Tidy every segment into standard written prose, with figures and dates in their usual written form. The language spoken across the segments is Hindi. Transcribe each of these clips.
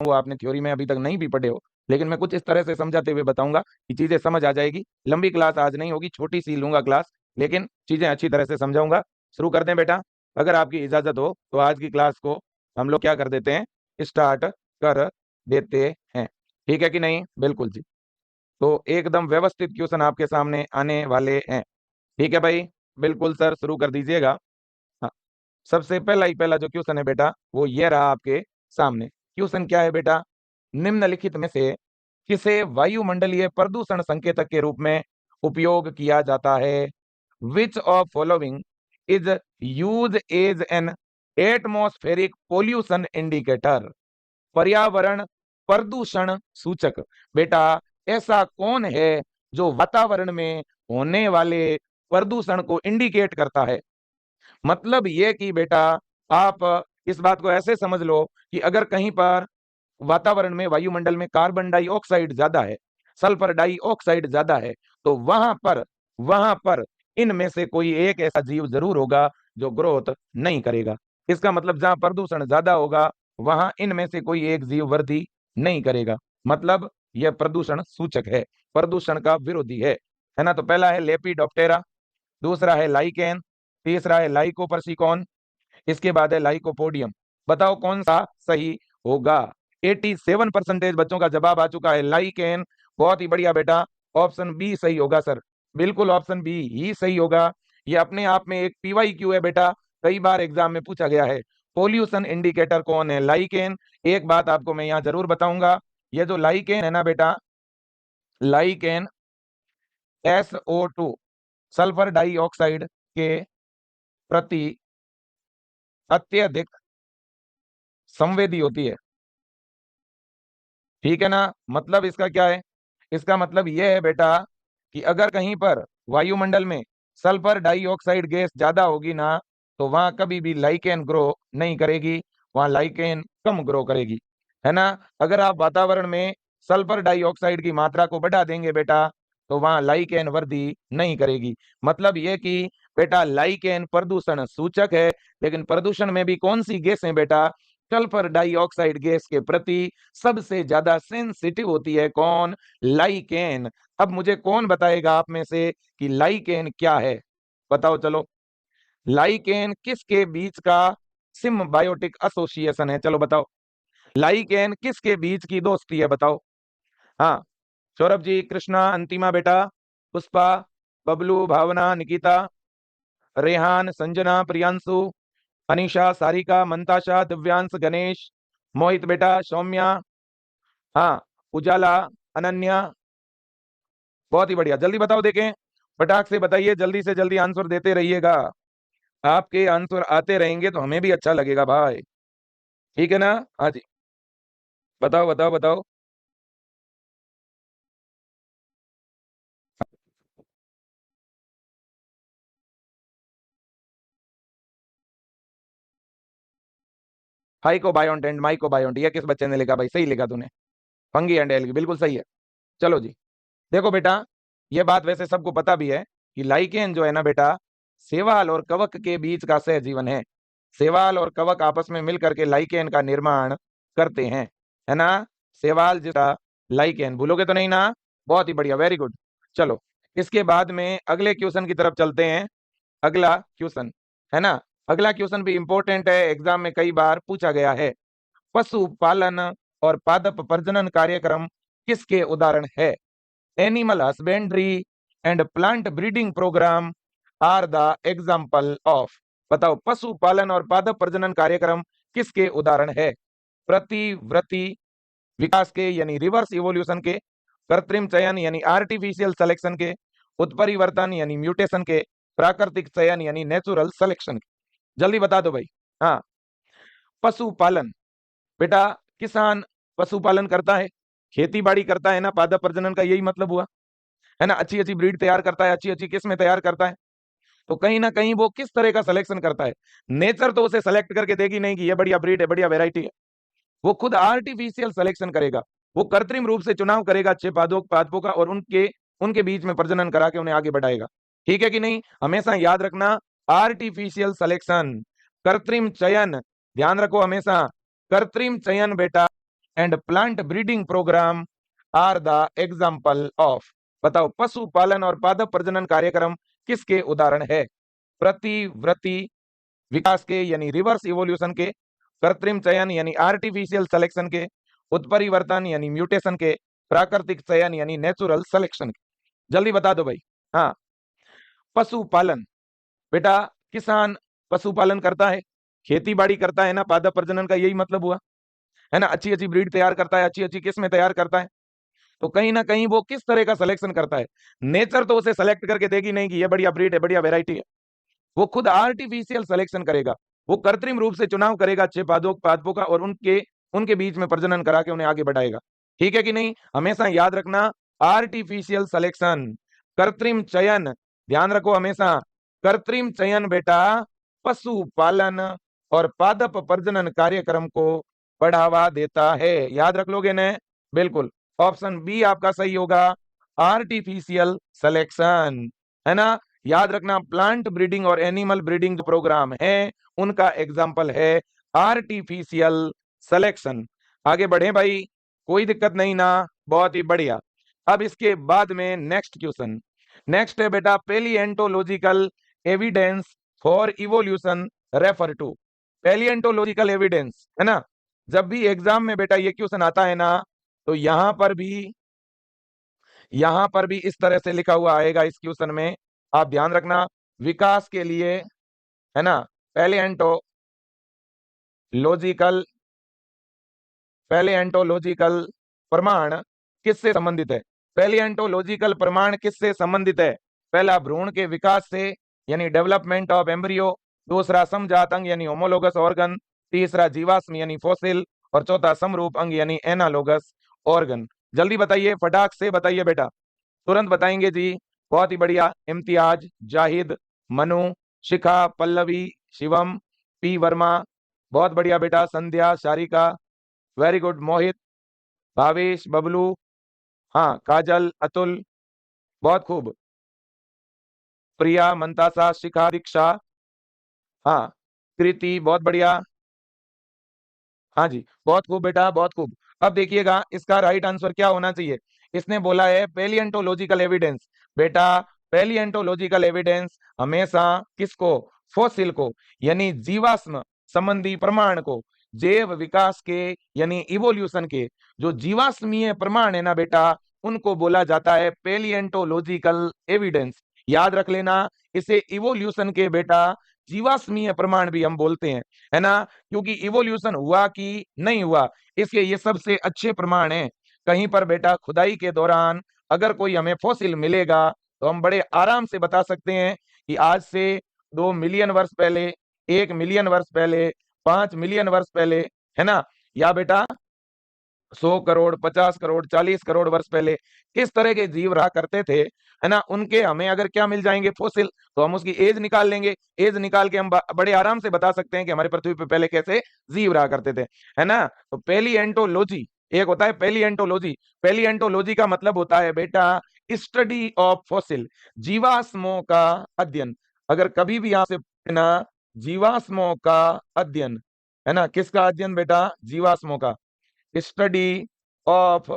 वो आपने थ्योरी में अभी तक नहीं भी पढ़े हो, लेकिन मैं कुछ इस तरह से समझाते हुए बताऊंगा कि चीजें समझ आ जाएगी। लंबी क्लास आज नहीं होगी, छोटी सी लूंगा क्लास, लेकिन चीजें अच्छी तरह से समझाऊंगा। शुरू करते हैं बेटा, अगर आपकी इजाजत हो तो आज की क्लास को हम लोग क्या कर देते हैं, स्टार्ट कर देते हैं। ठीक है कि नहीं? बिल्कुल जी। तो एकदम व्यवस्थित क्वेश्चन आपके सामने आने वाले हैं। ठीक है भाई, बिल्कुल सर, शुरू कर दीजिएगा। हाँ, सबसे पहला जो क्वेश्चन है बेटा वो ये रहा आपके सामने। क्वेश्चन क्या है बेटा, निम्नलिखित में से किसे वायुमंडलीय प्रदूषण संकेतक के रूप में उपयोग किया जाता है? Which of following is use as an atmospheric pollution indicator? पर्यावरण प्रदूषण सूचक। बेटा ऐसा कौन है जो वातावरण में होने वाले प्रदूषण को इंडिकेट करता है? मतलब ये कि बेटा आप इस बात को ऐसे समझ लो कि अगर कहीं पर वातावरण में, वायुमंडल में कार्बन डाइऑक्साइड ज्यादा है, सल्फर डाइऑक्साइड ज्यादा है, तो वहां पर इनमें से कोई एक ऐसा जीव जरूर होगा जो ग्रोथ नहीं करेगा। इसका मतलब जहां प्रदूषण ज्यादा होगा वहां इनमें से कोई एक जीव वृद्धि नहीं करेगा। मतलब यह प्रदूषण सूचक है, प्रदूषण का विरोधी है ना? तो पहला है लेपिडोप्टेरा, दूसरा है लाइकेन, तीसरा है लाइकोपर्सिकॉन, इसके बाद है लाइकोपोडियम। बताओ कौन सा सही होगा? 87% बच्चों का जवाब आ चुका है लाइकेन। बहुत ही बढ़िया बेटा, ऑप्शन बी सही होगा सर, बिल्कुल ऑप्शन बी ही सही होगा। ये अपने आप में एक पीवाईक्यू है बेटा, कई बार एग्जाम में पूछा गया है। पोल्यूशन इंडिकेटर कौन है? लाइकेन। एक बात आपको मैं यहाँ जरूर बताऊंगा, ये जो लाइकेन है ना बेटा, लाइकेन SO2 सल्फर डाइऑक्साइड के प्रति अत्यधिक संवेदी होती है। ठीक है ना? मतलब इसका क्या है? इसका मतलब यह है बेटा कि अगर कहीं पर वायुमंडल में सल्फर डाइऑक्साइड गैस ज्यादा होगी ना, तो वहां कभी भी लाइकेन ग्रो नहीं करेगी, वहां लाइकेन कम ग्रो करेगी, है ना? अगर आप वातावरण में सल्फर डाइऑक्साइड की मात्रा को बढ़ा देंगे बेटा, तो वहां लाइकेन वृद्धि नहीं करेगी। मतलब यह कि बेटा लाइकेन प्रदूषण सूचक है, लेकिन प्रदूषण में भी कौन सी गैस है बेटा? सल्फर डाइऑक्साइड गैस के प्रति सबसे ज्यादा सेंसिटिव होती है कौन? लाइकेन। अब मुझे कौन बताएगा आप में से कि लाइकेन क्या है? बताओ चलो, लाइकेन किसके बीच का सिम्बायोटिक एसोसिएशन है? चलो बताओ, लाइकेन किसके बीच की दोस्ती है? बताओ। हाँ, सौरभ जी, कृष्णा, अंतिमा बेटा, पुष्पा, बबलू, भावना, निकिता, रेहान, संजना, प्रियांशु, अनीशा, सारिका, मंताशा, दिव्यांश, गणेश, मोहित बेटा, सौम्या, हाँ, उजाला, अनन्या। बहुत ही बढ़िया, जल्दी बताओ देखें, फटाक से बताइए, जल्दी से जल्दी आंसर देते रहिएगा। आपके आंसर आते रहेंगे तो हमें भी अच्छा लगेगा भाई। ठीक है ना? हाँ जी, बताओ बताओ बताओ। हाइकोबायोंट एंड माइकोबायोंट, ये किस बच्चे ने लिखा भाई? सही लिखा तूने, फंगी एंड एल्गी, बिल्कुल सही है। चलो जी, देखो बेटा, ये बात वैसे सबको पता भी है कि लाइकेन जो है ना बेटा, शैवाल और कवक के बीच का सहजीवन है। शैवाल और कवक आपस में मिलकर के लाइकेन का निर्माण करते हैं, है ना? शैवाल जिसका लाइकेन, भूलोगे तो नहीं ना? बहुत ही बढ़िया, वेरी गुड। चलो, इसके बाद में अगले क्वेश्चन की तरफ चलते हैं। अगला क्वेश्चन, है ना, अगला क्वेश्चन भी इंपॉर्टेंट है, एग्जाम में कई बार पूछा गया है। पशु पालन और पादप प्रजनन कार्यक्रम किसके उदाहरण है? Animal husbandry and plant breeding programme are the example of. बताओ, पशु पालन और पादप प्रजनन कार्यक्रम किसके उदाहरण है? प्रतिवृत्ति विकास के यानी रिवर्स इवोल्यूशन के, कृत्रिम चयन यानी आर्टिफिशियल सिलेक्शन के, उत्परिवर्तन यानी म्यूटेशन के, प्राकृतिक चयन यानी नेचुरल सिलेक्शन के। जल्दी बता दो भाई। हाँ, पशुपालन, बेटा किसान पशुपालन करता है, खेती बाड़ी करता है ना, पादप प्रजनन का यही मतलब हुआ, है ना? अच्छी अच्छी ब्रीड तैयार करता है, अच्छी अच्छी किस्में तैयार करता है। तो कहीं ना कहीं वो किस तरह का सिलेक्शन करता है? नेचर तो उसे सेलेक्ट करके देगी नहीं कि ये बढ़िया ब्रीड है, बढ़िया वेराइटी है। वो खुद आर्टिफिशियल सिलेक्शन करेगा, वो कृत्रिम रूप से चुनाव करेगा अच्छे पादपों का, और उनके उनके बीच में प्रजनन करा के उन्हें आगे बढ़ाएगा। ठीक है कि नहीं? हमेशा याद रखना, आर्टिफिशियल सिलेक्शन, कृत्रिम चयन, ध्यान रखो हमेशा, कृत्रिम चयन बेटा and plant breeding programme are the example of. बताओ, पशुपालन और पादप प्रजनन कार्यक्रम किसके उदाहरण है? प्रतिवृत्ति विकास के यानी रिवर्स इवोल्यूशन के, कृत्रिम चयन यानी आर्टिफिशियल सिलेक्शन के, उत्परिवर्तन यानी म्यूटेशन के, प्राकृतिक चयन यानी नेचुरल सिलेक्शन के। जल्दी बता दो भाई। हाँ, पशुपालन बेटा, किसान पशुपालन करता है, खेती बाड़ी करता है ना, पादप प्रजनन का यही मतलब हुआ है ना, अच्छी अच्छी ब्रीड तैयार करता है, अच्छी अच्छी किस्में तैयार करता है। तो कहीं ना कहीं वो किस तरह का सिलेक्शन करता है? नेचर तो उसे सेलेक्ट करके देगी नहीं कि ये बढ़िया ब्रीड है, बढ़िया वेराइटी है। वो खुद आर्टिफिशियल सिलेक्शन करेगा, वो कृत्रिम रूप से चुनाव करेगा अच्छे पादपों का और उनके उनके बीच में प्रजनन करा के उन्हें आगे बढ़ाएगा। ठीक है कि नहीं? हमेशा याद रखना, आर्टिफिशियल सिलेक्शन, कृत्रिम चयन, ध्यान रखो हमेशा, कृत्रिम चयन बेटा पशुपालन और पादप प्रजनन कार्यक्रम को बढ़ावा देता है। याद रख लोगे ने? बिल्कुल, ऑप्शन बी आपका सही होगा, आर्टिफिशियल सिलेक्शन, है ना। याद रखना, प्लांट ब्रीडिंग और एनिमल ब्रीडिंग जो प्रोग्राम है उनका एग्जाम्पल है आर्टिफिशियल सिलेक्शन। आगे बढ़े भाई, कोई दिक्कत नहीं ना, बहुत ही बढ़िया। अब इसके बाद में नेक्स्ट क्वेश्चन, नेक्स्ट है बेटा, paleontological evidence for evolution refer to. Paleontological evidence, है ना, जब भी एग्जाम में बेटा ये क्वेश्चन आता है ना, तो यहां पर भी इस तरह से लिखा हुआ आएगा इस क्वेश्चन में, आप ध्यान रखना। विकास के लिए, है ना, पैलिएंटोलॉजिकल पैलिएंटोलॉजिकल प्रमाण किससे संबंधित है? पैलिएंटोलॉजिकल प्रमाण किससे संबंधित है? पहला, भ्रूण के विकास से यानी डेवलपमेंट ऑफ एम्ब्रियो, दूसरा समजात अंग यानी होमोलोगस ऑर्गन, तीसरा जीवाश्म यानी फॉसिल, और चौथा समरूप अंग यानी एनालोगस ऑर्गन। जल्दी बताइए, फटाक से बताइए बेटा, तुरंत बताएंगे जी। बहुत ही बढ़िया, इम्तियाज, जाहिद, मनु, शिखा, पल्लवी, शिवम, पी वर्मा, बहुत बढ़िया बेटा, संध्या, शारिका, वेरी गुड, मोहित, भावेश, बबलू, हाँ, काजल, अतुल, बहुत खूब, प्रिया, मंतासा, शिखा, दीक्षा, हाँ, कृति, बहुत बढ़िया, हाँ जी, बहुत खूब बेटा, बहुत खूब। अब देखिएगा इसका राइट आंसर क्या होना चाहिए। इसने बोला है पेलिएंटोलॉजिकल एविडेंस। बेटा, पेलिएंटोलॉजिकल एविडेंस हमेशा किसको? फॉसिल को, यानी जीवाश्म संबंधी प्रमाण को, जैव विकास के यानी इवोल्यूशन के जो जीवाश्मीय प्रमाण है ना बेटा, उनको बोला जाता है पेलिएंटोलॉजिकल एविडेंस। याद रख लेना, इसे इवोल्यूशन के बेटा जीवाश्मीय प्रमाण भी हम बोलते हैं, है ना, क्योंकि इवोल्यूशन हुआ कि नहीं हुआ, इसके ये सबसे अच्छे प्रमाण हैं। कहीं पर बेटा खुदाई के दौरान अगर कोई हमें फॉसिल मिलेगा तो हम बड़े आराम से बता सकते हैं कि आज से 2 मिलियन वर्ष पहले, 1 मिलियन वर्ष पहले, 5 मिलियन वर्ष पहले, है ना, या बेटा 100 करोड़, 50 करोड़, 40 करोड़ वर्ष पहले किस तरह के जीव रहा करते थे, है ना, उनके हमें अगर क्या मिल जाएंगे? फॉसिल, तो हम उसकी एज निकाल लेंगे। एज निकाल के हम बड़े आराम से बता सकते हैं कि हमारी पृथ्वी पे पहले कैसे जीव रहा करते थे, है ना। तो पेलिएंटोलॉजी एक होता है, पेलिएंटोलॉजी। पेलिएंटोलॉजी का मतलब होता है बेटा स्टडी ऑफ फॉसिल, जीवाश्मों का अध्ययन। अगर कभी भी आपसे ना, जीवाश्मों का अध्ययन, है ना, किसका अध्ययन बेटा? जीवाश्मों का, स्टडी ऑफ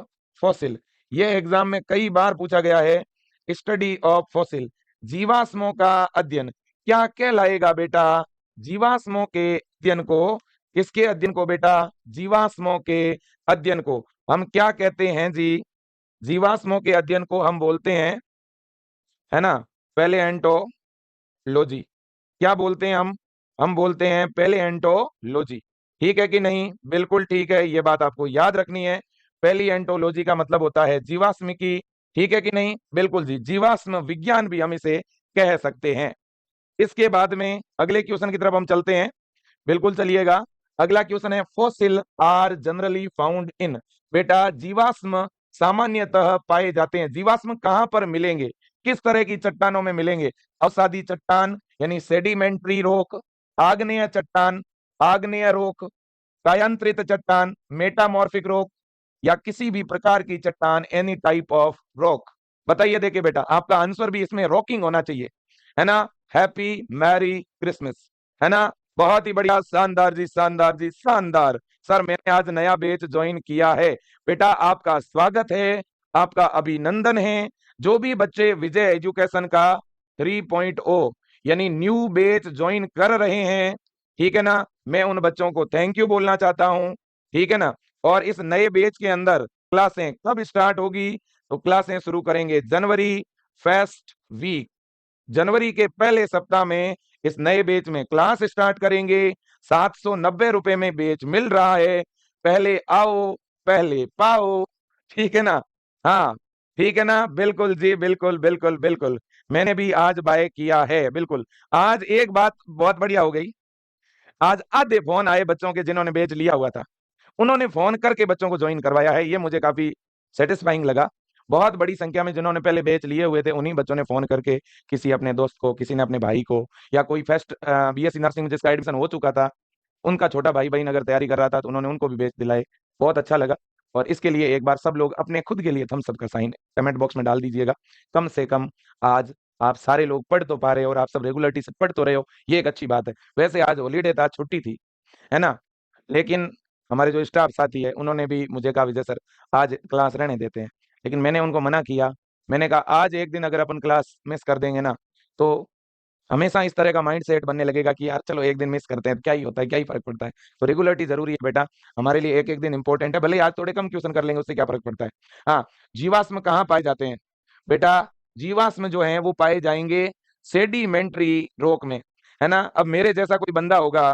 फॉसिल। ये एग्जाम में कई बार पूछा गया है, स्टडी ऑफ फॉसिल, जीवाश्मों का अध्ययन। क्या कहलाएगा बेटा? जीवाश्मों के अध्ययन को, किसके अध्ययन को बेटा? जीवाश्मों के अध्ययन को हम क्या कहते हैं जी? जीवाश्मों के अध्ययन को हम बोलते हैं, है ना, पैलिएंटोलॉजी। क्या बोलते हैं हम बोलते हैं पैलिएंटोलॉजी। ठीक है कि नहीं? बिल्कुल ठीक है, ये बात आपको याद रखनी है। पैलिएंटोलॉजी का मतलब होता है जीवाश्म की। ठीक है कि नहीं? बिल्कुल जी, जीवाश्म विज्ञान भी हम इसे कह सकते हैं। इसके बाद में अगले क्वेश्चन की तरफ हम चलते हैं। बिल्कुल चलिएगा, अगला क्वेश्चन है, fossil are generally found in. बेटा, जीवाश्म सामान्यतः पाए जाते हैं, जीवाश्म कहां पर मिलेंगे? किस तरह की चट्टानों में मिलेंगे? अवसादी चट्टान यानी सेडिमेंट्री रॉक, आग्नेय चट्टान, आग्नेय रॉक, कायांतरित चट्टान, मेटामॉर्फिक रॉक, या किसी भी प्रकार की चट्टान, एनी टाइप ऑफ रॉक। बताइए, देखिए बेटा, आपका आंसर भी इसमें रॉकिंग होना चाहिए, है ना। हैप्पी मैरी क्रिसमस, है ना, बहुत ही बढ़िया, शानदार जी, शानदार जी, शानदार। सर मैंने आज नया बैच ज्वाइन किया है। बेटा आपका स्वागत है, आपका अभिनंदन है। जो भी बच्चे विजय एजुकेशन का 3.0 यानी न्यू बैच ज्वाइन कर रहे हैं, ठीक है ना, मैं उन बच्चों को थैंक यू बोलना चाहता हूं, ठीक है ना। और इस नए बैच के अंदर क्लासें कब स्टार्ट होगी? तो क्लासें शुरू करेंगे जनवरी फर्स्ट वीक, जनवरी के पहले सप्ताह में इस नए बैच में क्लास स्टार्ट करेंगे। 790 रुपए में बैच मिल रहा है। पहले आओ पहले पाओ, ठीक है ना। हाँ ठीक है ना, बिल्कुल जी, बिल्कुल बिल्कुल बिल्कुल। मैंने भी आज बाय किया है, बिल्कुल। आज एक बात बहुत बढ़िया हो गई, आज आधे फोन आए बच्चों के जिन्होंने बैच लिया हुआ था, उन्होंने फोन करके बच्चों को ज्वाइन करवाया है। ये मुझे काफी सेटिस्फाइंग लगा। बहुत बड़ी संख्या में जिन्होंने पहले बैच लिए हुए थे, उन्हीं बच्चों ने फोन करके किसी अपने दोस्त को, किसी ने अपने भाई को, या कोई फर्स्ट बीएससी नर्सिंग में जिसका एडमिशन हो चुका था, उनका छोटा भाई बहन अगर तैयारी कर रहा था तो उन्होंने उनको भी बैच दिलाए। बहुत अच्छा लगा। और इसके लिए एक बार सब लोग अपने खुद के लिए थम्स अप का साइन कमेंट बॉक्स में डाल दीजिएगा। कम से कम आज आप सारे लोग पढ़ तो पा रहे हो और आप सब रेगुलरिटी से पढ़ तो रहे हो, ये एक अच्छी बात है। वैसे आज हॉलीडे था, छुट्टी थी, है ना, लेकिन हमारे जो स्टाफ साथी है उन्होंने भी मुझे कहा विजय सर आज क्लास रहने देते हैं, लेकिन मैंने उनको मना किया। मैंने कहा आज एक दिन अगर अपन क्लास मिस कर देंगे ना, तो हमेशा इस तरह का माइंड सेट बनने लगेगा कि यार चलो एक दिन मिस करते हैं तो क्या ही होता है, क्या ही फर्क पड़ता है। तो रेगुलरिटी जरूरी है बेटा, हमारे लिए एक एक दिन इंपॉर्टेंट है। भले ही आज थोड़े कम क्वेश्चन कर लेंगे, उससे क्या फर्क पड़ता है। हाँ, जीवाश्म कहाँ पाए जाते हैं बेटा? जीवाश्म जो है वो पाए जाएंगे सेडिमेंट्री रॉक में, है ना। अब मेरे जैसा कोई बंदा होगा,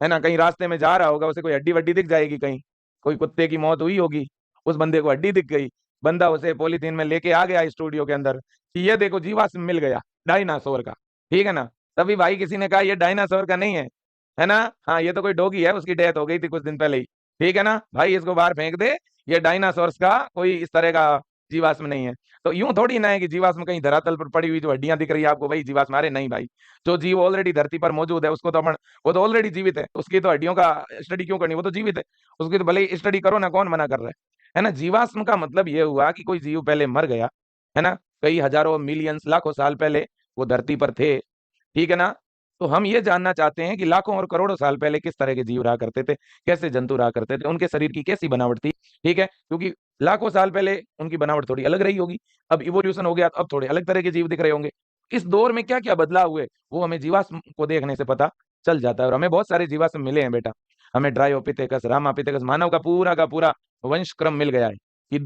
है ना, कहीं रास्ते में जा रहा होगा, उसे कोई हड्डी वड्डी दिख जाएगी, कहीं कोई कुत्ते की मौत हुई होगी, उस बंदे को हड्डी दिख गई, बंदा उसे पॉलीथीन में लेके आ गया स्टूडियो के अंदर कि ये देखो जीवाश्म मिल गया डायनासोर का, ठीक है ना। तभी भाई किसी ने कहा ये डायनासोर का नहीं है ना, हाँ ये तो कोई डॉगी है, उसकी डेथ हो गई थी कुछ दिन पहले ही, ठीक है ना भाई, इसको बाहर फेंक दे, ये डायनासोर्स का कोई इस तरह का जीवाश्म नहीं है। तो यूं थोड़ी ना है कि जीवाश्म कहीं धरातल पर पड़ी हुई जो हड्डियां दिख रही है आपको भाई जीवाश्म, अरे नहीं भाई, जो जीव ऑलरेडी धरती पर मौजूद है उसको तो अपन, वो तो ऑलरेडी जीवित है, उसकी तो हड्डियों का स्टडी क्यों करनी, वो तो जीवित है, उसकी तो भले ही स्टडी करो ना, कौन मना कर रहा है ना। जीवाश्म का मतलब ये हुआ कि कोई जीव पहले मर गया, है ना, कई हजारों मिलियंस लाखों साल पहले वो धरती पर थे, ठीक है ना। तो हम ये जानना चाहते हैं कि लाखों और करोड़ों साल पहले किस तरह के जीव रहा करते थे, कैसे जंतु रहा करते थे, उनके शरीर की कैसी बनावट थी, ठीक है, क्योंकि लाखों साल पहले उनकी बनावट थोड़ी अलग रही होगी, अब इवोल्यूशन हो गया तो अब थोड़े अलग तरह के जीव दिख रहे होंगे। इस दौर में क्या क्या बदलाव हुए वो हमें जीवाश्म को देखने से पता चल जाता है। और हमें बहुत सारे जीवाश्म मिले हैं बेटा, हमें ड्रायोपिथेकस, रामापिथेकस, मानव का पूरा वंश क्रम मिल गया है कि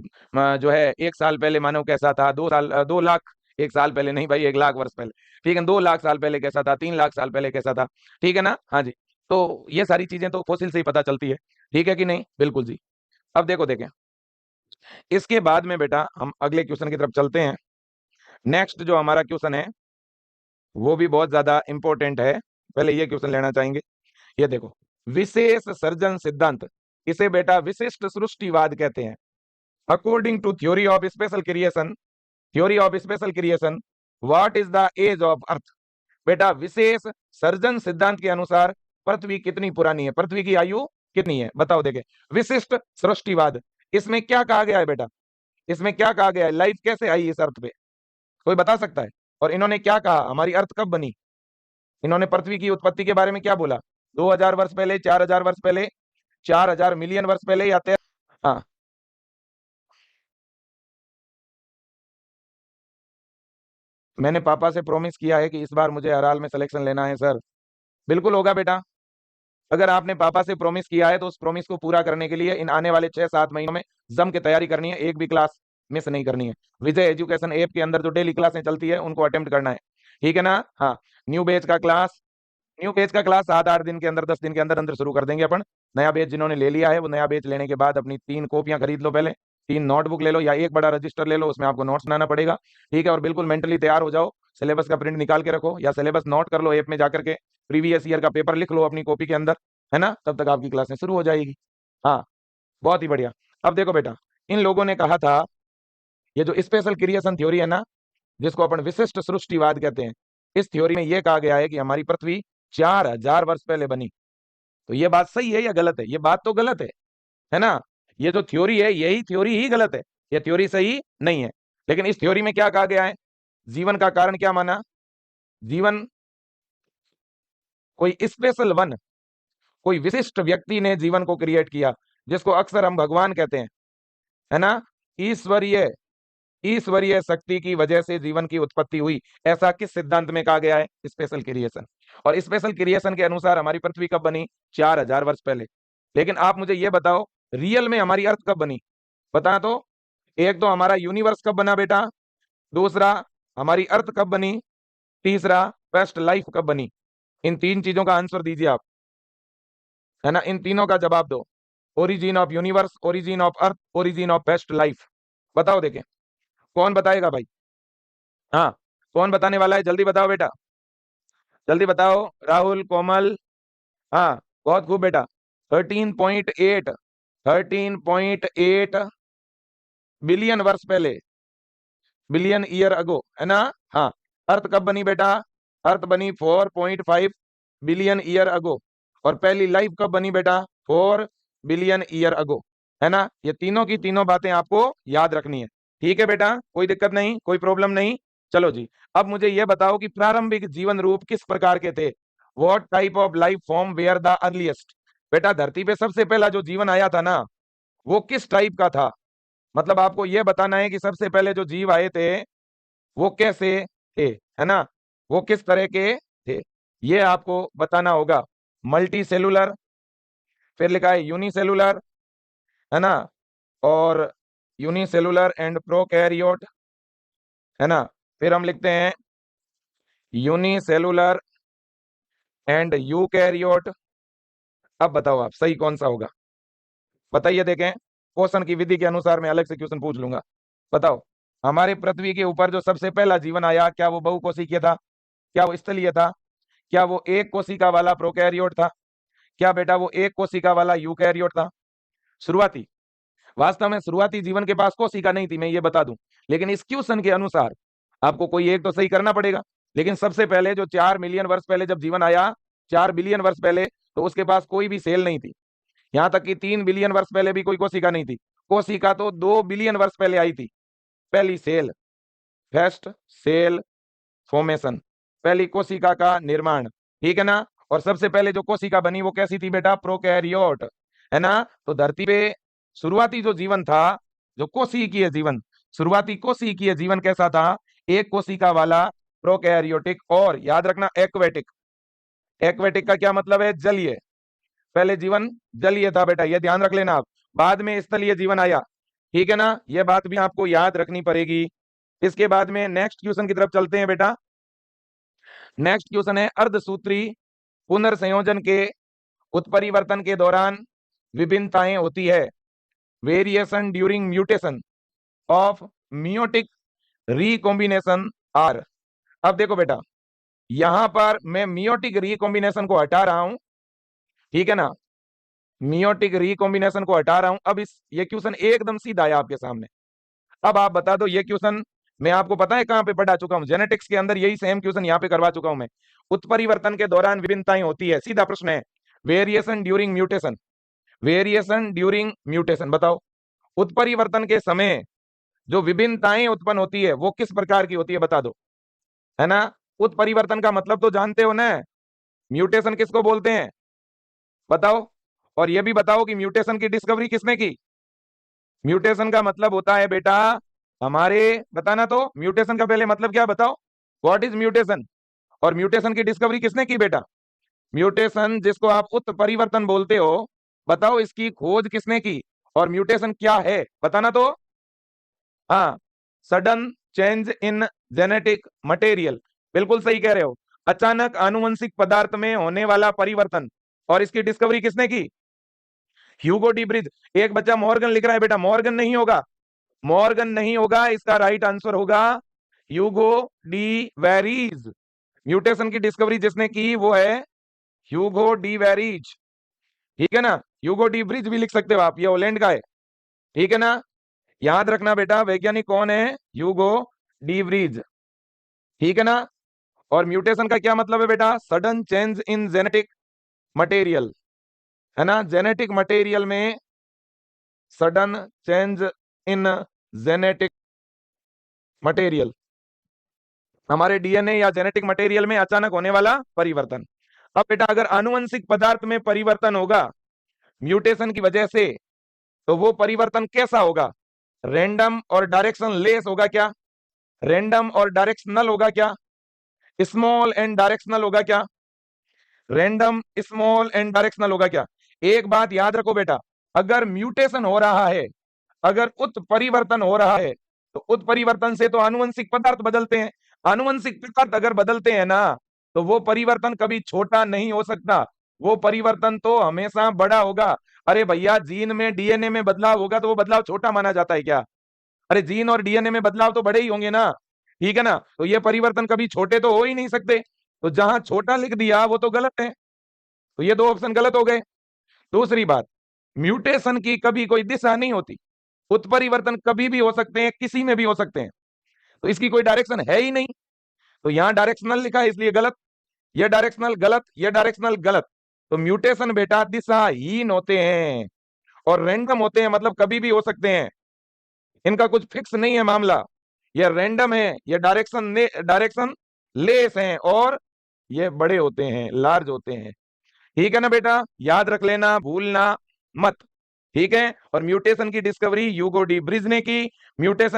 जो है 1 साल पहले मानव कैसा था, 2 साल 2 लाख, 1 साल पहले नहीं भाई, 1 लाख वर्ष पहले, ठीक है, 2 लाख साल पहले कैसा था, 3 लाख साल पहले कैसा था, ठीक है ना। हाँ जी, तो ये सारी चीजें तो फोसिल से ही पता चलती है, ठीक है कि नहीं, बिल्कुल जी। अब देखो देखें, इसके बाद में बेटा हम अगले क्वेश्चन की तरफ चलते हैं। नेक्स्ट जो हमारा क्वेश्चन है वो भी बहुत ज्यादा इंपॉर्टेंट है, पहले ये क्वेश्चन लेना चाहेंगे। ये देखो, विशेष सर्जन सिद्धांत, इसे बेटा विशिष्ट सृष्टिवाद कहते हैं। According to theory of special creation, theory of special creation, what is the age of earth? बेटा विशेष सर्जन सिद्धांत के अनुसार पृथ्वी कितनी पुरानी है, पृथ्वी की आयु कितनी है, बताओ देखे। विशिष्ट सृष्टिवाद, इसमें क्या कहा गया है बेटा, इसमें क्या कहा गया है, लाइफ कैसे आई इस अर्थ पे, कोई बता सकता है? और इन्होंने क्या कहा, हमारी अर्थ कब बनी? इन्होंने पृथ्वी की उत्पत्ति के बारे में क्या बोला? 2000 वर्ष पहले, 4000 वर्ष पहले, 4000 मिलियन वर्ष पहले, या 13? हाँ, मैंने पापा से प्रॉमिस किया है कि इस बार मुझे हर हाल में सिलेक्शन लेना है सर। बिल्कुल होगा बेटा, अगर आपने पापा से प्रॉमिस किया है तो उस प्रॉमिस को पूरा करने के लिए इन आने वाले 6-7 महीनों में जम के तैयारी करनी है, एक भी क्लास मिस नहीं करनी है। विजय एजुकेशन ऐप के अंदर जो डेली क्लासें चलती है उनको अटेम्प्ट करना है, ठीक है ना। हाँ, न्यू बैच का क्लास, न्यू बैच का क्लास 7-8 दिन के अंदर, 10 दिन के अंदर अंदर शुरू कर देंगे अपन। नया बैच जिन्होंने ले लिया है वो नया बैच लेने के बाद अपनी 3 कॉपियां खरीद लो, पहले 3 नोटबुक ले लो या एक बड़ा रजिस्टर ले लो, उसमें आपको नोट्स बनाना पड़ेगा, ठीक है। और बिल्कुल मेंटली तैयार हो जाओ, सिलेबस का प्रिंट निकाल के रखो या सिलेबस नोट कर लो ऐप में जाकर के, प्रीवियस ईयर का पेपर लिख लो अपनी कॉपी के अंदर, है ना, तब तक आपकी क्लासें शुरू हो जाएगी। हाँ, बहुत ही बढ़िया। अब देखो बेटा, इन लोगों ने कहा था, ये जो स्पेशल क्रिएशन थ्योरी है ना, जिसको अपन विशिष्ट सृष्टिवाद कहते हैं, इस थ्योरी में यह कहा गया है कि हमारी पृथ्वी 4000 वर्ष पहले बनी। तो ये बात सही है या गलत है? ये बात तो गलत है ना। ये जो थ्योरी है यही थ्योरी ही गलत है, ये थ्योरी सही नहीं है। लेकिन इस थ्योरी में क्या कहा गया है, जीवन का कारण क्या माना, जीवन कोई स्पेशल वन, कोई विशिष्ट व्यक्ति ने जीवन को क्रिएट किया, जिसको अक्सर हम भगवान कहते हैं, है ना। ईश्वरीय ईश्वरीय शक्ति की वजह से जीवन की उत्पत्ति हुई, ऐसा किस सिद्धांत में कहा गया है? Special creation. और स्पेशल क्रिएशन के अनुसार हमारी पृथ्वी कब बनी? 4000 वर्ष पहले। लेकिन आप मुझे ये बताओ, रियल में हमारी अर्थ कब बनी? बता तो। एक तो हमारा यूनिवर्स कब बना बेटा, दूसरा हमारी अर्थ कब बनी, तीसरा फर्स्ट लाइफ कब बनी? इन तीन चीजों का आंसर दीजिए आप, है ना। इन तीनों का जवाब दो। Origin of universe, origin of earth, origin of first life. बताओ देखें, कौन बताएगा भाई? हाँ, कौन बताने वाला है? जल्दी बताओ बेटा, जल्दी बताओ। राहुल, कोमल। हाँ, बहुत खूब बेटा। 13.8 13.8 बिलियन वर्ष पहले, बिलियन ईयर अगो, है ना। हाँ, अर्थ कब बनी बेटा? अर्थ बनी 4.5 बिलियन ईयर अगो। और पहली लाइफ कब बनी बेटा? 4 बिलियन ईयर अगो, है ना। ये तीनों की तीनों बातें आपको याद रखनी है, ठीक है बेटा, कोई दिक्कत नहीं, कोई प्रॉब्लम नहीं। चलो जी, अब मुझे यह बताओ कि प्रारंभिक जीवन रूप किस प्रकार के थे? What type of life form were the earliest? बेटा, धरती पे सबसे पहला जो जीवन आया था ना, वो किस टाइप का था? मतलब आपको यह बताना है कि सबसे पहले जो जीव आए थे वो कैसे थे, है ना, वो किस तरह के थे, ये आपको बताना होगा। मल्टी सेलुलर, फिर लिखा है यूनिसेलुलर, है ना, और यूनिसेलुलर एंड प्रोकैरियोट, है ना। फिर हम लिखते हैं यूनिसेलुलर एंड यूकैरियोट। अब बताओ आप सही कौन सा होगा, बताइए देखें। क्वेश्चन की विधि के अनुसार मैं अलग से क्वेश्चन पूछ लूंगा। बताओ, हमारे पृथ्वी के ऊपर जो सबसे पहला जीवन आया, क्या वो बहुकोशिकीय था? क्या वो स्थलीय था? क्या वो एक कोशिका वाला प्रोकैरियोट था? क्या बेटा वो एक कोशिका वाला यूकैरियोट था? शुरुआती, वास्तव में शुरुआती जीवन के पास कोशिका नहीं थी, मैं ये बता दूं। लेकिन इस क्वेश्चन के अनुसार आपको कोई एक तो सही करना पड़ेगा। लेकिन सबसे पहले जो 4 मिलियन वर्ष पहले जब जीवन आया, 4 बिलियन वर्ष पहले, तो उसके पास कोई भी सेल नहीं थी। यहां तक कि 3 बिलियन वर्ष पहले भी कोई कोशिका नहीं थी। कोशिका तो 2 बिलियन वर्ष पहले आई थी, पहली सेल, फर्स्ट सेल फॉर्मेशन, पहली कोशिका का निर्माण, ठीक है ना। और सबसे पहले जो कोशिका बनी वो कैसी थी बेटा? प्रोकैरियोट, है ना। तो धरती पे शुरुआती जो जीवन था, जो कोशिकीय जीवन, शुरुआती कोशिकीय जीवन कैसा था? एक कोशिका वाला प्रोकैरियोटिक, और याद रखना एक्वेटिक। एक्वेटिक का क्या मतलब है? जलीय। पहले जीवन जलीय था बेटा, ये ध्यान रख लेना आप। बाद में स्थलीय जीवन आया, ठीक है ना, ये बात भी आपको याद रखनी पड़ेगी। इसके बाद में नेक्स्ट क्वेश्चन की तरफ चलते हैं बेटा। नेक्स्ट क्वेश्चन है, अर्धसूत्री पुनर्संयोजन के उत्परिवर्तन के दौरान विभिन्नताएं होती है, variation during mutation of meiotic recombination are. अब देखो बेटा, यहां पर मैं मियोटिक रिकॉम्बिनेशन को हटा रहा हूं, ठीक है ना, मियोटिक रिकॉम्बिनेशन को हटा रहा हूं। अब इस ये क्वेश्चन एकदम सीधा है आपके सामने। अब आप बता दो, ये क्वेश्चन मैं आपको पता है कहां पे पढ़ा चुका हूं? जेनेटिक्स के अंदर यही सेम क्वेश्चन यहां पे करवा चुका हूं मैं। उत्परिवर्तन के दौरान विभिन्नताएं होती है, सीधा प्रश्न है। Variation during mutation, variation during mutation, बताओ उत्परिवर्तन के समय जो विभिन्नताएं उत्पन्न होती है वो किस प्रकार की होती है, बता दो, है ना। उत्परिवर्तन का मतलब तो जानते हो ना, म्यूटेशन किसको बोलते हैं, बताओ। और ये भी बताओ कि म्यूटेशन की डिस्कवरी किसने की? म्यूटेशन का मतलब होता है बेटा हमारे, बताना तो, म्यूटेशन का पहले मतलब क्या बताओ, व्हाट इज म्यूटेशन? और म्यूटेशन की डिस्कवरी किसने की बेटा? म्यूटेशन जिसको आप उत्परिवर्तन बोलते हो, बताओ इसकी खोज किसने की? और म्यूटेशन क्या है, बताना तो। हाँ, sudden change in genetic material, बिल्कुल सही कह रहे हो। अचानक आनुवंशिक पदार्थ में होने वाला परिवर्तन, और इसकी डिस्कवरी किसने की? Hugo de bridge. एक बच्चा मॉर्गन लिख रहा है बेटा, मॉर्गन नहीं होगा, मॉर्गन नहीं होगा, इसका राइट आंसर होगा ह्यूगो डी वेरीज। म्यूटेशन की डिस्कवरी जिसने की वो है ह्यूगो डी वेरीज, ठीक है ना। ह्यूगो डी ब्रिज भी लिख सकते हो आप, ये हॉलैंड का है, ठीक है ना। याद रखना बेटा, वैज्ञानिक कौन है? ह्यूगो डी ब्रिज, ठीक है ना। और म्यूटेशन का क्या मतलब है बेटा? Sudden change in genetic material, है ना, जेनेटिक मटेरियल में sudden change in genetic material, हमारे डीएनए या जेनेटिक मटेरियल में अचानक होने वाला परिवर्तन। अब बेटा अगर आनुवंशिक पदार्थ में परिवर्तन होगा म्यूटेशन की वजह से, तो वो परिवर्तन कैसा होगा? रैंडम और डायरेक्शन लेस होगा क्या? रैंडम और डायरेक्शनल होगा क्या? स्मॉल एंड डायरेक्शनल होगा क्या? रैंडम, स्मॉल एंड डायरेक्शनल होगा क्या? एक बात याद रखो बेटा, अगर म्यूटेशन हो रहा है, अगर उत्परिवर्तन हो रहा है, तो उत्परिवर्तन से तो आनुवंशिक पदार्थ बदलते हैं। आनुवंशिक पदार्थ अगर बदलते हैं ना, तो वो परिवर्तन कभी छोटा नहीं हो सकता, वो परिवर्तन तो हमेशा बड़ा होगा। अरे भैया, जीन में, डीएनए में बदलाव होगा तो वो बदलाव छोटा माना जाता है क्या? अरे जीन और डीएनए में बदलाव तो बड़े ही होंगे ना, ठीक है ना? तो ये परिवर्तन कभी छोटे तो हो ही नहीं सकते। तो जहां छोटा लिख दिया वो तो गलत है, तो ये दो ऑप्शन गलत हो गए। दूसरी बात, म्यूटेशन की कभी कोई दिशा नहीं होती, उत्परिवर्तन कभी भी हो सकते हैं, किसी में भी हो सकते हैं, तो इसकी कोई डायरेक्शन है ही नहीं। तो यहां डायरेक्शनल लिखा है इसलिए गलत, ये डायरेक्शनल गलत, ये डायरेक्शनल गलत। तो म्यूटेशन बेटा दिशाहीन होते हैं और रैंडम होते हैं, मतलब कभी भी हो सकते हैं, इनका कुछ फिक्स नहीं है मामला। ये रैंडम है, ये डायरेक्शन लेस हैं, और ये बड़े होते हैं, लार्ज होते हैं। ठीक है ना बेटा, याद रख लेना, भूलना मत। ठीक है, और म्यूटेशन की डिस्कवरी ह्यूगो डी ब्रिज ने की। म्यूटेशन